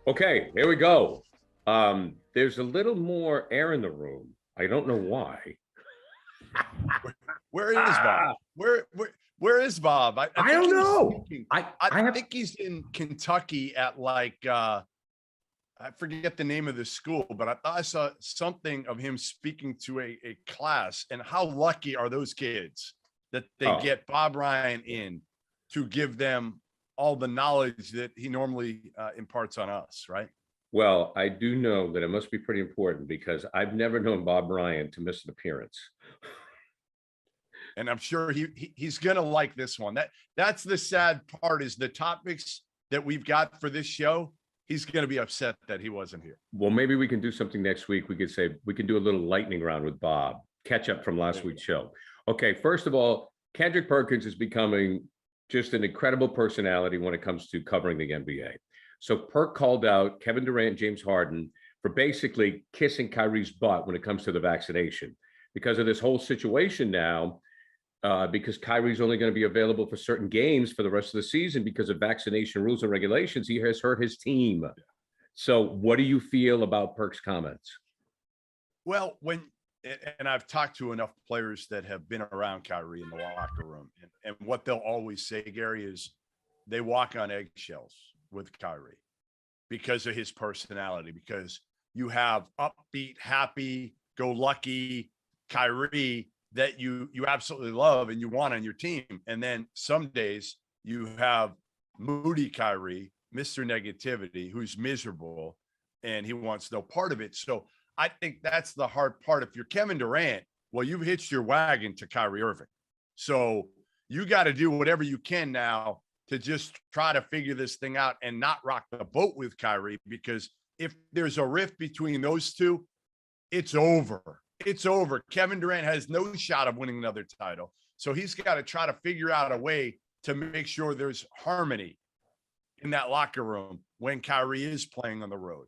Okay, here we go. There's a little more air in the room. I don't know why. Where is Bob? Where is Bob? I I think don't he was know. speaking. I think he's in Kentucky at I forget the name of the school, but I thought I saw something of him speaking to a class. And how lucky are those kids that they get Bob Ryan in to give them all the knowledge that he normally imparts on us, right? Well, I do know that it must be pretty important because I've never known Bob Ryan to miss an appearance. And I'm sure he's gonna like this one. That's the sad part, is the topics that we've got for this show. He's gonna be upset that he wasn't here. Well, maybe we can do something next week. We can do a little lightning round with Bob, catch up from last week's show. Okay, first of all, Kendrick Perkins is becoming just an incredible personality when it comes to covering the NBA. So Perk called out Kevin Durant, James Harden for basically kissing Kyrie's butt when it comes to the vaccination because of this whole situation now. Because Kyrie's only going to be available for certain games for the rest of the season because of vaccination rules and regulations, he has hurt his team. So what do you feel about Perk's comments? Well, and I've talked to enough players that have been around Kyrie in the locker room, and what they'll always say, Gary, is they walk on eggshells with Kyrie because of his personality, because you have upbeat, happy, go lucky Kyrie that you absolutely love and you want on your team. And then some days you have moody Kyrie, Mr. Negativity, who's miserable and he wants no part of it. So I think that's the hard part. If you're Kevin Durant, well, you've hitched your wagon to Kyrie Irving. So you got to do whatever you can now to just try to figure this thing out and not rock the boat with Kyrie, because if there's a rift between those two, it's over. It's over. Kevin Durant has no shot of winning another title. So he's got to try to figure out a way to make sure there's harmony in that locker room when Kyrie is playing on the road.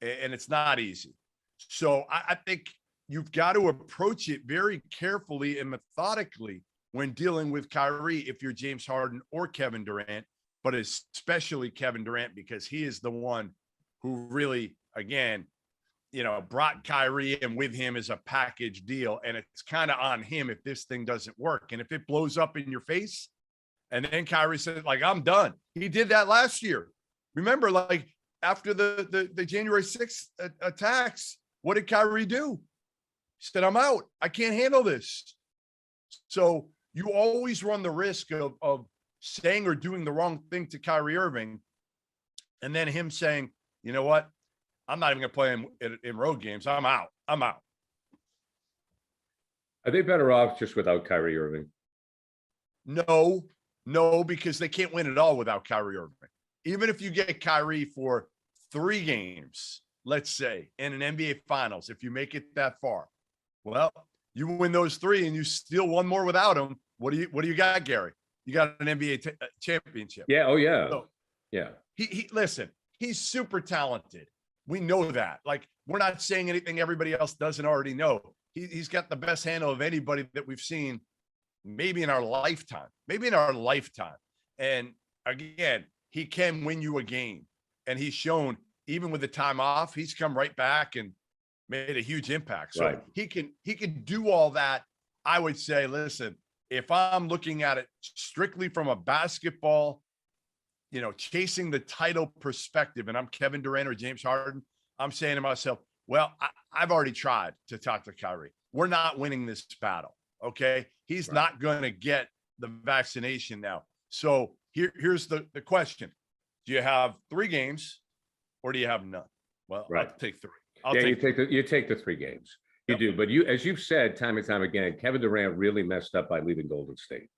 And it's not easy. So I think you've got to approach it very carefully and methodically when dealing with Kyrie, if you're James Harden or Kevin Durant, but especially Kevin Durant, because he is the one who really, again, brought Kyrie in with him as a package deal. And it's kind of on him if this thing doesn't work. And if it blows up in your face, and then Kyrie says, I'm done. He did that last year. Remember, after the January 6th attacks, what did Kyrie do? He said, I'm out. I can't handle this. So you always run the risk of saying or doing the wrong thing to Kyrie Irving, and then him saying, you know what? I'm not even going to play him in road games. I'm out. Are they better off just without Kyrie Irving? No, because they can't win it all without Kyrie Irving. Even if you get Kyrie for 3 games, let's say, in an NBA Finals, if you make it that far, well, you win those 3 and you steal one more without him. What do you got, Gary? You got an NBA championship. Yeah. Oh, yeah. So, yeah. He listen, he's super talented. We know that. We're not saying anything everybody else doesn't already know. He's got the best handle of anybody that we've seen maybe in our lifetime. And again, he can win you a game. And he's shown, even with the time off, he's come right back and made a huge impact. So right. he can do all that. I would say, listen, if I'm looking at it strictly from a basketball, chasing the title perspective, and I'm Kevin Durant or James Harden, I'm saying to myself, well, I've already tried to talk to Kyrie. We're not winning this battle. Okay. He's right. not going to get the vaccination now. So here's the question. Do you have 3 games or do you have none? Well, right. I'll take 3. You take the 3 games. You do. But as you've said time and time again, Kevin Durant really messed up by leaving Golden State.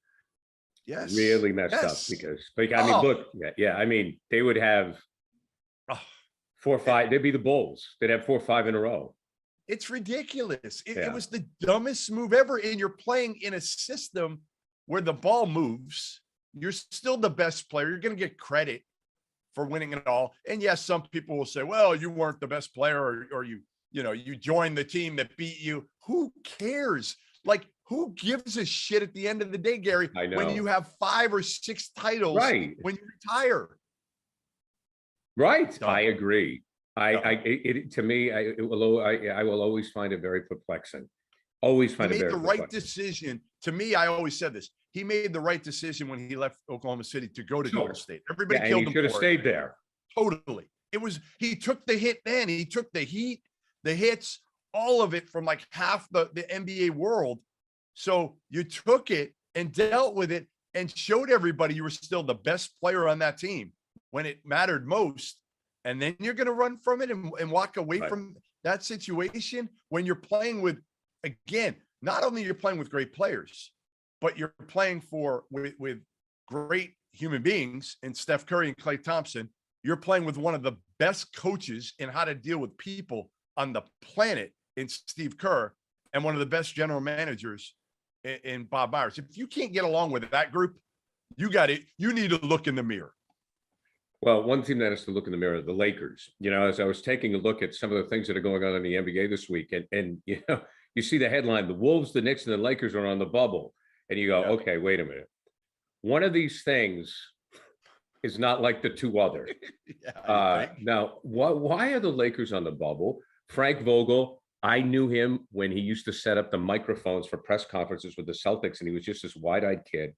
Yes. Really messed up because look, I mean, they would have 4 or 5. They'd be the Bulls. They'd have 4 or 5 in a row. It's ridiculous. It was the dumbest move ever. And you're playing in a system where the ball moves. You're still the best player. You're going to get credit for winning it all. And yes, some people will say, well, you weren't the best player, or you joined the team that beat you. Who cares? Who gives a shit at the end of the day, Gary, I know. when you have 5 or 6 titles right. when you retire? Right. Done. I agree. I Done. to me, I will always find it very perplexing. Always He find it made very the right perplexing. decision. To me, I always said this. He made the right decision when he left Oklahoma City to go to Sure. Golden State. Everybody Yeah, and killed he him should have for stayed it. there. Totally. He took the hit then. He took the heat, the hits, all of it from like half the NBA world. So you took it and dealt with it and showed everybody you were still the best player on that team when it mattered most. And then you're going to run from it and walk away Right. from that situation when you're playing with, again, not only you're playing with great players, but you're playing with great human beings in Steph Curry and Klay Thompson. You're playing with one of the best coaches in how to deal with people on the planet in Steve Kerr, and one of the best general managers in Bob Myers. If you can't get along with that group, you got it. You need to look in the mirror. Well, one team that has to look in the mirror, the Lakers. As I was taking a look at some of the things that are going on in the NBA this week, and you see the headline: the Wolves, the Knicks, and the Lakers are on the bubble, and you go, okay, wait a minute. One of these things is not like the two other. Now, why are the Lakers on the bubble? Frank Vogel, I knew him when he used to set up the microphones for press conferences with the Celtics, and he was just this wide-eyed kid.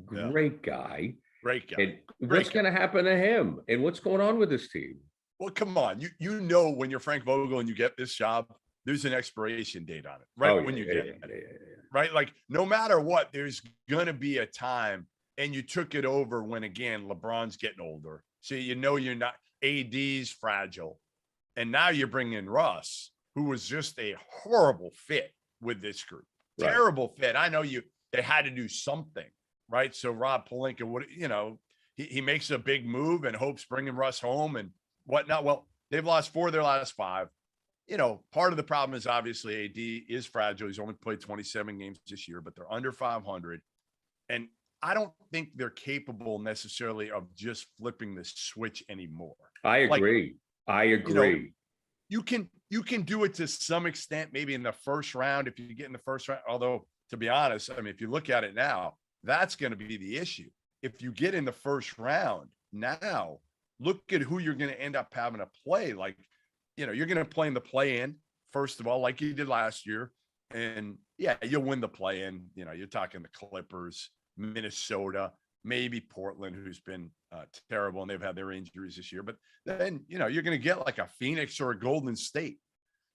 Great guy. Great guy. And what's going to happen to him? And what's going on with this team? Well, come on. You know when you're Frank Vogel and you get this job, there's an expiration date on it, right? When you get it. Right? Like, no matter what, there's going to be a time, and you took it over when, again, LeBron's getting older. So you're not, AD's fragile. And now you're bringing Russ, who was just a horrible fit with this group. Right. Terrible fit. I know they had to do something, right? So Rob Pelinka he makes a big move and hopes bringing Russ home and whatnot. Well, they've lost 4 of their last 5. Part of the problem is obviously AD is fragile. He's only played 27 games this year, but they're under 500. And I don't think they're capable necessarily of just flipping the switch anymore. I agree. You can do it to some extent, maybe in the first round, if you get in the first round. Although, to be honest, I mean, if you look at it now, that's going to be the issue. If you get in the first round now, look at who you're going to end up having to play. Like, you're going to play in the play-in, first of all, like you did last year. And yeah, you'll win the play-in. You're talking the Clippers, Minnesota, maybe Portland, who's been terrible, and they've had their injuries this year. But then, you're going to get like a Phoenix or a Golden State.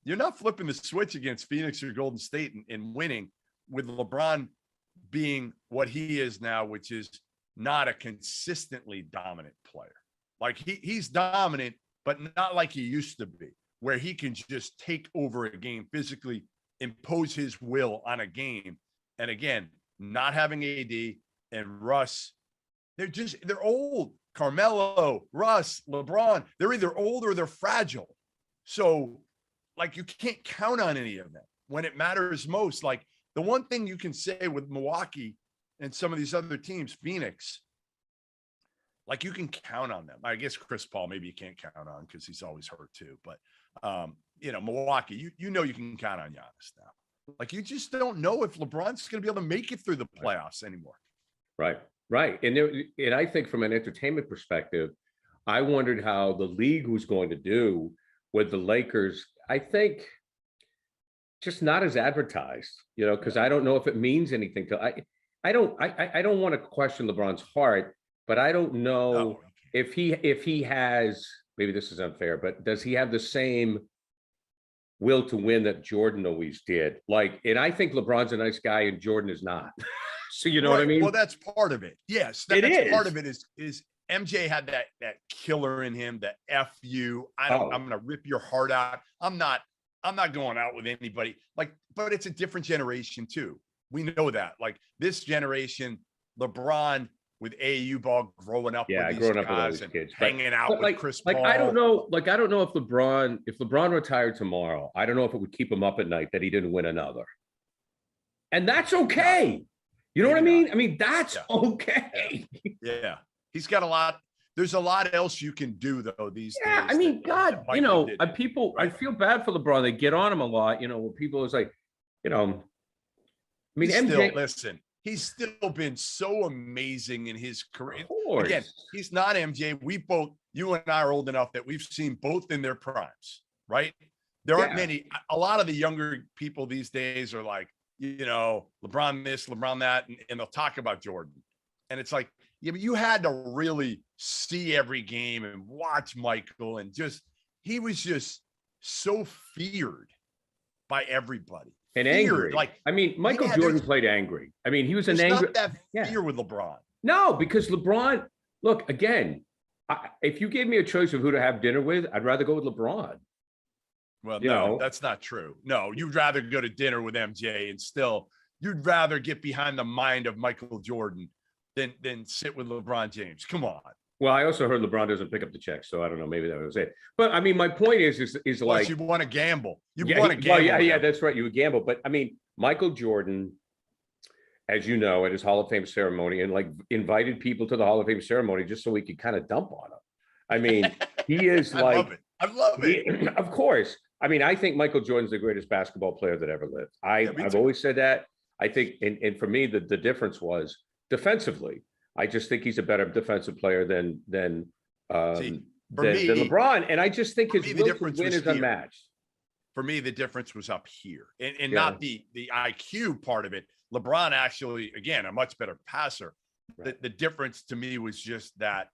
You're not flipping the switch against Phoenix or Golden State and winning with LeBron being what he is now, which is not a consistently dominant player. Like he's dominant, but not like he used to be, where he can just take over a game, physically impose his will on a game. And again, not having AD and Russ, they're old. Carmelo, Russ, LeBron, they're either old or they're fragile. So like, you can't count on any of them when it matters most. Like, the one thing you can say with Milwaukee and some of these other teams, Phoenix, like, you can count on them. I guess Chris Paul, maybe you can't count on because he's always hurt too. But, Milwaukee, you can count on Giannis now. Like, you just don't know if LeBron's going to be able to make it through the playoffs anymore. Right. And I think from an entertainment perspective, I wondered how the league was going to do with the Lakers. I think just not as advertised, because I don't know if it means anything to I don't want to question LeBron's heart, but I don't know if he has, maybe this is unfair, but does he have the same will to win that Jordan always did? Like, and I think LeBron's a nice guy and Jordan is not. So you know what I mean? Well, that's part of it. Yes, that's part of it is MJ had that killer in him, the F you. I'm gonna rip your heart out. I'm not going out with anybody. Like, but it's a different generation too. We know that. Like, this generation, LeBron with AAU ball, growing up with these guys and kids, hanging out with Chris Paul. I don't know if LeBron retired tomorrow, I don't know if it would keep him up at night that he didn't win another. And that's okay. You know what I mean? I mean, that's okay. Yeah. He's got a lot. There's a lot else you can do though these days. I mean, people, right? I feel bad for LeBron. They get on him a lot, when people is like, I mean, MJ, he's still been so amazing in his career. Again, he's not MJ. We both, you and I are old enough that we've seen both in their primes, right? There aren't many. A lot of the younger people these days are like, LeBron this, LeBron that, and they'll talk about Jordan. And it's like, yeah, but you had to really see every game and watch Michael, and he was just so feared by everybody. And feared. angry. Like, I mean, Michael Jordan played angry. I mean, he was an angry. Not that fear with LeBron. No, because LeBron, look, again, if you gave me a choice of who to have dinner with, I'd rather go with LeBron. Well, no, that's not true. No, you'd rather go to dinner with MJ, and still you'd rather get behind the mind of Michael Jordan than sit with LeBron James. Come on. Well, I also heard LeBron doesn't pick up the check, so I don't know. Maybe that was it. But I mean, my point is like, you want to gamble. You want to gamble. Well, yeah, that's right. You would gamble. But I mean, Michael Jordan, as you know, at his Hall of Fame ceremony, and like invited people to the Hall of Fame ceremony just so he could kind of dump on them. I mean, he is like, I love it. Of course. I mean, I think Michael Jordan's the greatest basketball player that ever lived. I've always said that. I think, and for me, the difference was defensively. I just think he's a better defensive player than LeBron, and I just think his will to win is unmatched. For me, the difference was up here, and not the IQ part of it. LeBron actually, again, a much better passer. Right. The difference to me was just that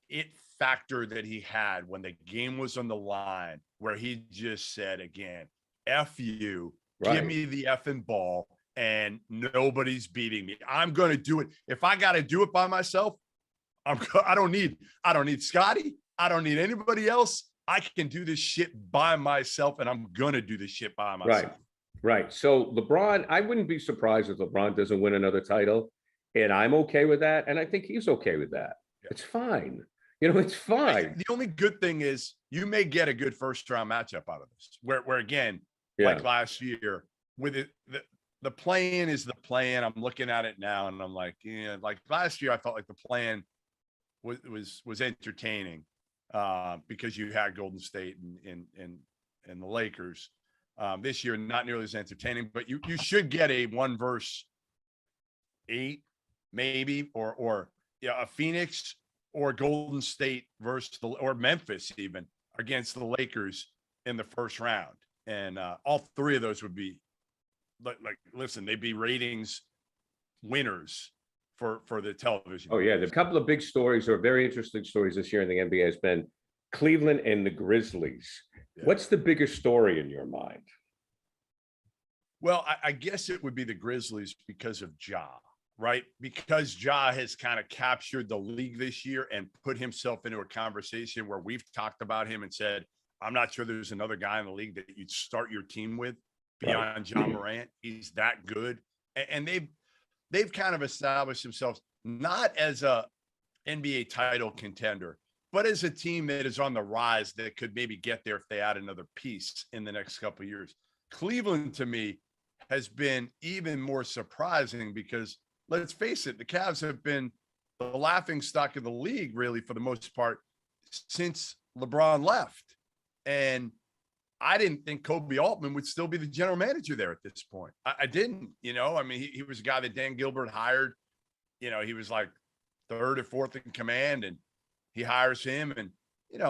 it factor that he had when the game was on the line, where he just said again, "F you, give me the effing ball." And nobody's beating me. I'm going to do it. If I got to do it by myself, I don't need Scotty. I don't need anybody else. I can do this shit by myself, and I'm going to do this shit by myself. Right. So LeBron, I wouldn't be surprised if LeBron doesn't win another title, and I'm okay with that. And I think he's okay with that. Yeah. It's fine. It's fine. The only good thing is you may get a good first round matchup out of this, where again, like last year with it, the play-in is the play-in. I'm looking at it now, and I'm like, like last year, I felt like the play-in was entertaining because you had Golden State and the Lakers. This year, not nearly as entertaining, but you should get a 1 versus 8, maybe, or a Phoenix or Golden State versus or Memphis even against the Lakers in the first round, and all 3 of those would be. Like, listen, they'd be ratings winners for the television. Oh, yeah. The couple of big stories or very interesting stories this year in the NBA has been Cleveland and the Grizzlies. Yeah. What's the bigger story in your mind? Well, I guess it would be the Grizzlies because of Ja, right? Because Ja has kind of captured the league this year and put himself into a conversation where we've talked about him and said, I'm not sure there's another guy in the league that you'd start your team with beyond Ja Morant. He's that good. And they've kind of established themselves not as a NBA title contender, but as a team that is on the rise that could maybe get there if they add another piece in the next couple of years. Cleveland, to me, has been even more surprising because, let's face it, the Cavs have been the laughing stock of the league, really, for the most part, since LeBron left. And I didn't think Kobe Altman would still be the general manager there at this point. I didn't, I mean, he was a guy that Dan Gilbert hired. He was like 3rd or 4th in command, and he hires him, and,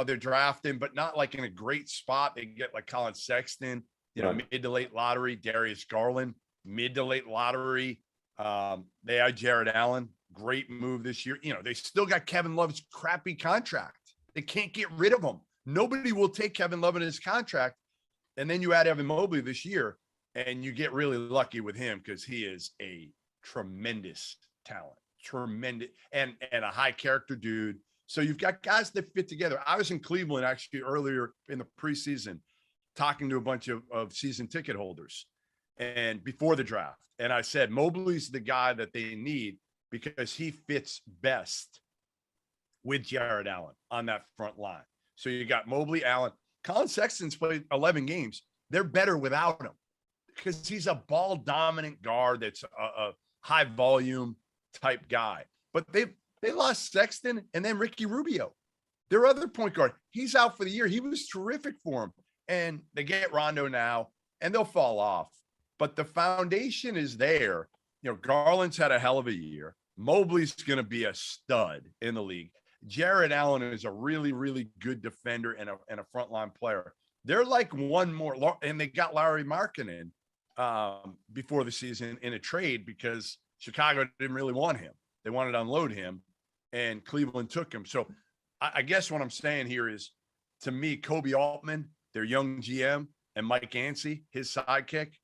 they're drafting, but not like in a great spot. They get like Colin Sexton, mid to late lottery, Darius Garland, mid to late lottery. They had Jared Allen, great move this year. They still got Kevin Love's crappy contract. They can't get rid of him. Nobody will take Kevin Love in his contract. And then you add Evan Mobley this year, and you get really lucky with him because he is a tremendous talent, tremendous, and a high character dude. So you've got guys that fit together. I was in Cleveland actually earlier in the preseason talking to a bunch of season ticket holders and before the draft. And I said, Mobley's the guy that they need because he fits best with Jared Allen on that front line. So you got Mobley, Allen. Colin Sexton's played 11 games. They're better without him because he's a ball dominant guard that's a high volume type guy. But they lost Sexton and then Ricky Rubio, their other point guard. He's out for the year. He was terrific for him. And they get Rondo now, and they'll fall off. But the foundation is there. Garland's had a hell of a year. Mobley's going to be a stud in the league. Jared Allen is a really, really good defender and a frontline player. They're like one more, and they got Larry Markkinen before the season in a trade because Chicago didn't really want him. They wanted to unload him, and Cleveland took him. So I guess what I'm saying here is, to me, Kobe Altman, their young GM, and Mike Yancey, his sidekick,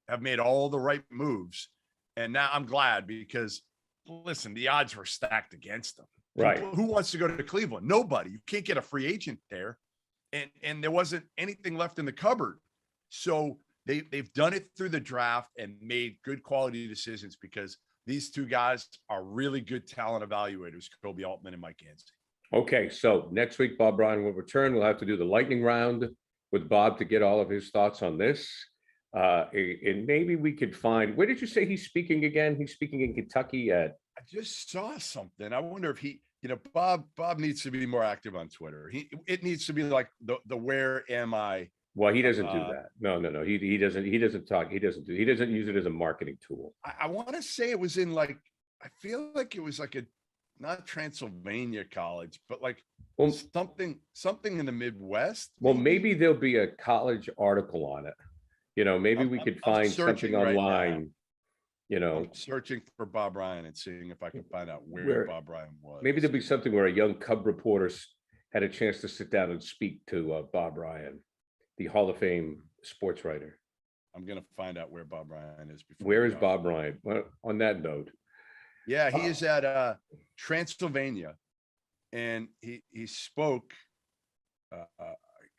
have made all the right moves. And now I'm glad because, listen, the odds were stacked against them. Right. Who wants to go to Cleveland? Nobody. You can't get a free agent there. And there wasn't anything left in the cupboard. So they've done it through the draft and made good quality decisions because these two guys are really good talent evaluators, Kobe Altman and Mike Yancey. Okay, so next week, Bob Bryan will return. We'll have to do the lightning round with Bob to get all of his thoughts on this. And maybe we could find, where did you say he's speaking again? He's speaking in Kentucky at. I just saw something. I wonder if he, Bob needs to be more active on Twitter. It needs to be like the where am I? Well, he doesn't do that. No. He doesn't talk. He doesn't use it as a marketing tool. I want to say it was in like, I feel like it was like not Transylvania College, but like something in the Midwest. Well, maybe there'll be a college article on it. Maybe we could find something online. I'm searching for Bob Bryan and seeing if I can find out where Bob Bryan was. Maybe there'll be something where a young Cub reporter had a chance to sit down and speak to Bob Bryan, the Hall of Fame sports writer. I'm going to find out where Bob Bryan is. Where is Bob Bryan? Well, on that note. Yeah, he is at Transylvania, and he spoke.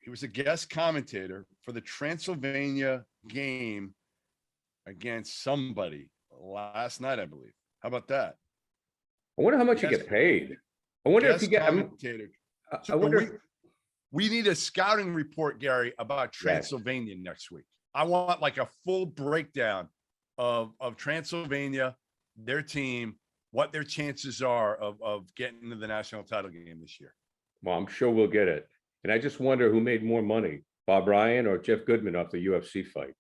He was a guest commentator for the Transylvania game against somebody last night, I believe. How about that? I wonder how much you get paid. I wonder if you get. I wonder. We need a scouting report, Gary, about Transylvania next week. I want like a full breakdown of Transylvania, their team, what their chances are of getting into the national title game this year. Well, I'm sure we'll get it. And I just wonder who made more money, Bob Bryan or Jeff Goodman off the UFC fight.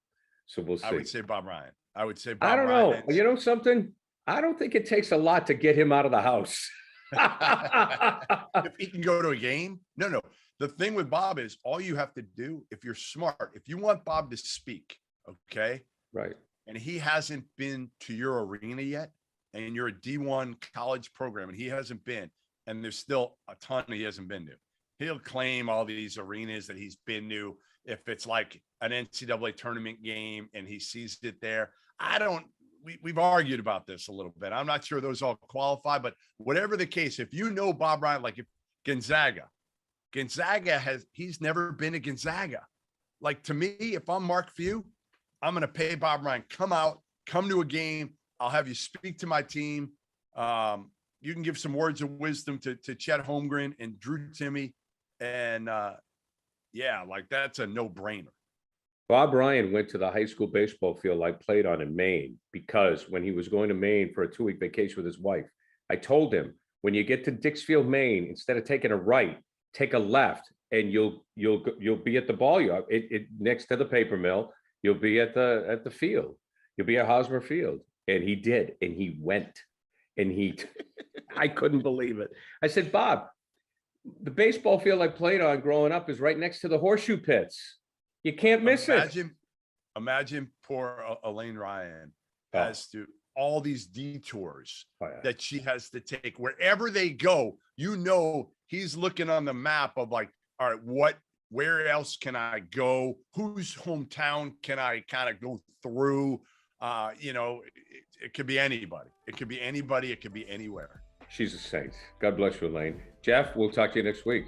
So we'll see. I would say Bob Bryan. I don't know. You know something? I don't think it takes a lot to get him out of the house. If he can go to a game. No. The thing with Bob is all you have to do, if you're smart, if you want Bob to speak, okay? Right. And he hasn't been to your arena yet, and you're a D1 college program, and he hasn't been, and there's still a ton he hasn't been to. He'll claim all these arenas that he's been to. If it's like an NCAA tournament game and he sees it there, we've argued about this a little bit. I'm not sure those all qualify, but whatever the case, if you know Bob Bryan, like if Gonzaga he's never been to Gonzaga. Like, to me, if I'm Mark Few, I'm going to pay Bob Bryan, come to a game. I'll have you speak to my team. You can give some words of wisdom to Chet Holmgren and Drew Timme. And like that's a no-brainer. Bob Bryan went to the high school baseball field I played on in Maine because when he was going to Maine for a 2-week vacation with his wife, I told him, when you get to Dixfield, Maine, instead of taking a right, take a left, and you'll be at the ball yard. It next to the paper mill. You'll be at the field. You'll be at Hosmer Field. And he did, and he went, and I couldn't believe it. I said, Bob, the baseball field I played on growing up is right next to the horseshoe pits. You can't miss it. Imagine poor Elaine Ryan has to all these detours that she has to take wherever they go. He's looking on the map of like, all right, where else can I go? Whose hometown can I kind of go through? It could be anybody. It could be anybody. It could be anywhere. She's a saint. God bless you, Elaine. Jeff, we'll talk to you next week.